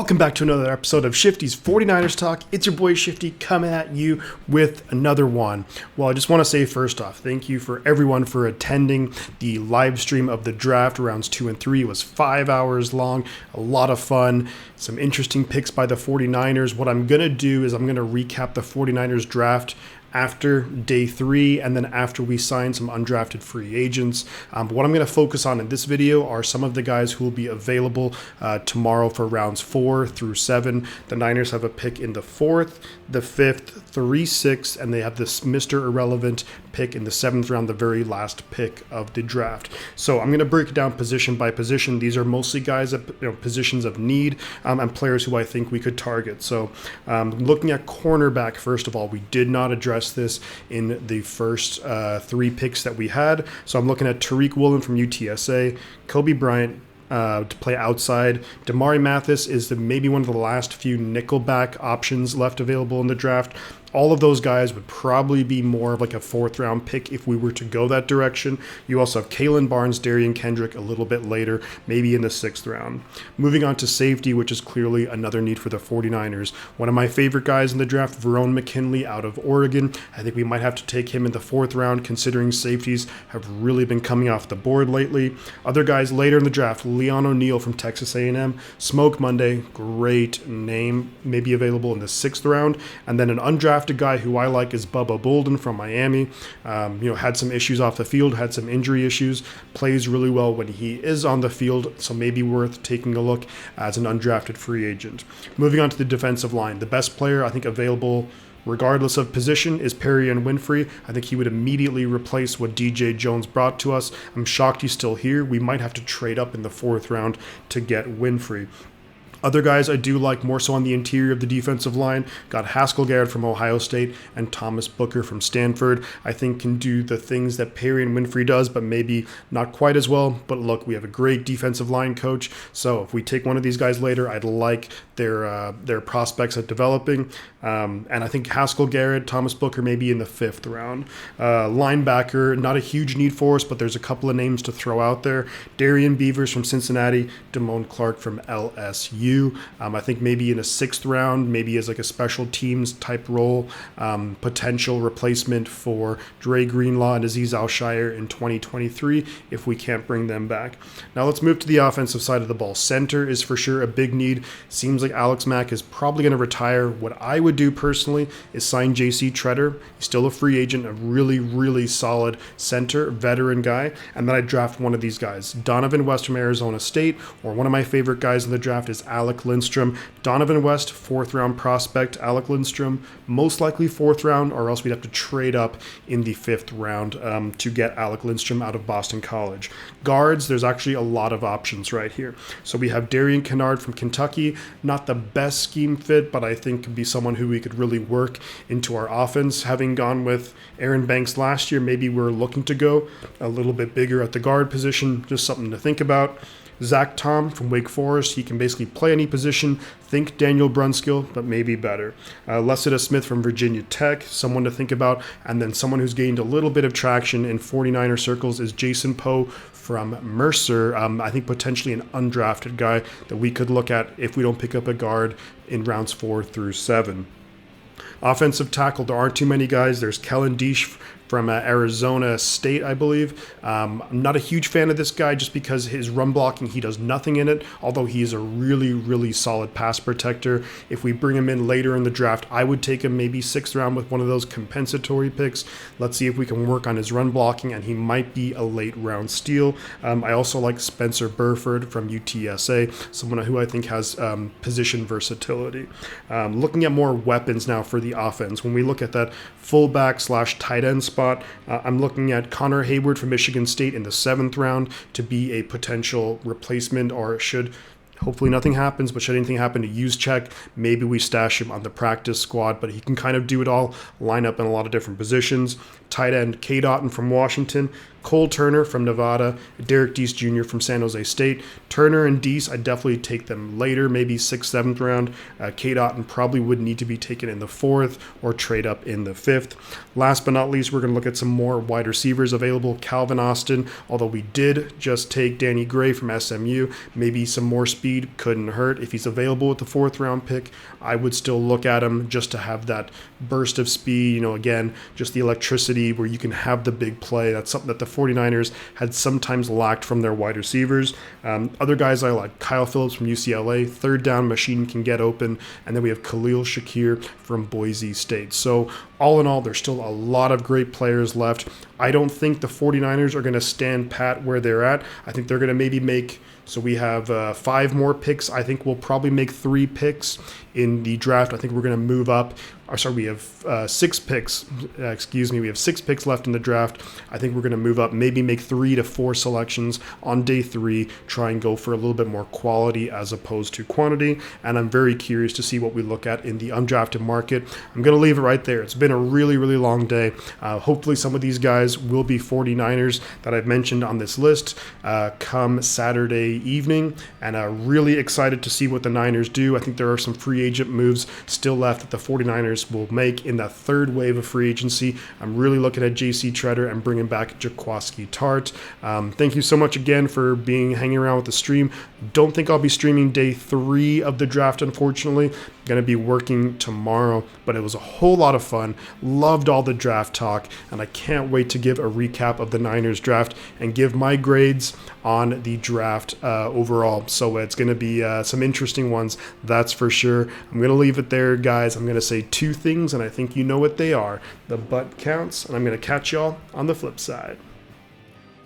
Welcome back to another episode of Shifty's 49ers Talk. It's your boy Shifty coming at you with another one. Well, I just want to say first off, thank you for everyone for attending the live stream of the draft. Rounds 2 and 3 was 5 hours long, a lot of fun, some interesting picks by the 49ers. What I'm going to do is I'm going to recap the 49ers draft after day 3 and then after we sign some undrafted free agents. But what I'm going to focus on in this video are some of the guys who will be available tomorrow for rounds 4 through 7. The Niners have a pick in the 4th, the 5th, 3, 6, and they have this Mr. Irrelevant pick in the 7th round, the very last pick of the draft. So I'm going to break it down position by position. These are mostly guys at positions of need and players who I think we could target. So looking at cornerback, first of all, we did not address this in the first 3 picks that we had. So I'm looking at Tariq Woolen from UTSA, Kobe Bryant to play outside. Damari Mathis is maybe one of the last few nickelback options left available in the draft. All of those guys would probably be more of like a 4th round pick if we were to go that direction. You also have Kalen Barnes, Darian Kendrick a little bit later, maybe in the 6th round. Moving on to safety, which is clearly another need for the 49ers. One of my favorite guys in the draft, Verone McKinley out of Oregon. I think we might have to take him in the 4th round, considering safeties have really been coming off the board lately. Other guys later in the draft, Leon O'Neal from Texas A&M, Smoke Monday, great name, maybe available in the 6th round. And then an undrafted guy who I like is Bubba Bolden from Miami. Had some issues off the field, had some injury issues, plays really well when he is on the field, so maybe worth taking a look as an undrafted free agent. Moving on to the defensive line, the best player I think available regardless of position is Perrion Winfrey. I think he would immediately replace what DJ Jones brought to us. I'm shocked he's still here. We might have to trade up in the 4th round to get Winfrey. Other guys I do like more so on the interior of the defensive line, got Haskell Garrett from Ohio State and Thomas Booker from Stanford. I think can do the things that Perrion Winfrey does, but maybe not quite as well. But look, we have a great defensive line coach, so if we take one of these guys later, I'd like their prospects at developing. And I think Haskell Garrett, Thomas Booker maybe in the 5th round. Linebacker, not a huge need for us, but there's a couple of names to throw out there. Darian Beavers from Cincinnati, Damone Clark from LSU. I think maybe in a 6th round, maybe as like a special teams type role, potential replacement for Dre Greenlaw and Azeez Al-Shaair in 2023 if we can't bring them back. Now let's move to the offensive side of the ball. Center is for sure a big need. Seems like Alex Mack is probably going to retire. What I would do personally is sign J.C. Tretter. He's still a free agent, a really, really solid center, veteran guy, and then I draft one of these guys. Donovan West from Arizona State, or one of my favorite guys in the draft is Alec Lindstrom. Donovan West, 4th round prospect. Alec Lindstrom, most likely 4th round, or else we'd have to trade up in the 5th round to get Alec Lindstrom out of Boston College. Guards, there's actually a lot of options right here. So we have Darian Kennard from Kentucky, not the best scheme fit, but I think could be someone who we could really work into our offense. Having gone with Aaron Banks last year, maybe we're looking to go a little bit bigger at the guard position, just something to think about. Zach Tom from Wake Forest, he can basically play any position. Think Daniel Brunskill, but maybe better. Lessida Smith from Virginia Tech, someone to think about. And then someone who's gained a little bit of traction in 49er circles is Jason Poe from Mercer. I think potentially an undrafted guy that we could look at if we don't pick up a guard in rounds 4 through 7. Offensive tackle, there aren't too many guys. There's Kellen Diesch from Arizona State, I believe. I'm not a huge fan of this guy just because his run blocking, he does nothing in it, although he is a really, really solid pass protector. If we bring him in later in the draft, I would take him maybe 6th round with one of those compensatory picks. Let's see if we can work on his run blocking, and he might be a late round steal. I also like Spencer Burford from UTSA, someone who I think has position versatility. Looking at more weapons now for the offense, when we look at that fullback / tight end spot, I'm looking at Connor Hayward from Michigan State in the 7th round to be a potential replacement, or should hopefully nothing happens, but should anything happen to Juszczyk, maybe we stash him on the practice squad, but he can kind of do it all, line up in a lot of different positions. Tight end Cade Otton from Washington, Cole Turner from Nevada, Derek Deese Jr. from San Jose State. Turner and Deese, I definitely take them later, maybe 6th, 7th round. Cade Otton probably would need to be taken in the 4th or trade up in the 5th. Last but not least, we're going to look at some more wide receivers available. Calvin Austin, although we did just take Danny Gray from SMU, maybe some more speed couldn't hurt. If he's available with the 4th round pick, I would still look at him just to have that burst of speed. Again, just the electricity where you can have the big play. That's something that the 49ers had sometimes lacked from their wide receivers. Other guys I like, Kyle Phillips from UCLA, 3rd down machine, can get open. And then we have Khalil Shakir from Boise State. So all in all, there's still a lot of great players left. I don't think the 49ers are going to stand pat where they're at. I think they're going to maybe make, so we have 5 more picks. I think we'll probably make 3 picks in the draft. I think we're going to move up. We have 6 picks. We have 6 picks left in the draft. I think we're going to move up, maybe make 3 to 4 selections on day 3, try and go for a little bit more quality as opposed to quantity. And I'm very curious to see what we look at in the undrafted market. I'm going to leave it right there. It's been a really, really long day. Hopefully some of these guys will be 49ers that I've mentioned on this list come Saturday evening. And really excited to see what the Niners do. I think there are some free agent moves still left that the 49ers will make in that 3rd wave of free agency. I'm really looking at J.C. Tretter and bringing back Jaquiski Tart. Thank you so much again for hanging around with the stream. Don't think I'll be streaming day 3 of the draft, unfortunately. Going to be working tomorrow, but it was a whole lot of fun. Loved all the draft talk, and I can't wait to give a recap of the Niners draft and give my grades on the draft overall. So it's going to be some interesting ones, that's for sure. I'm going to leave it there, guys. I'm going to say 2 things, and I think you know what they are. The butt counts, and I'm going to catch y'all on the flip side.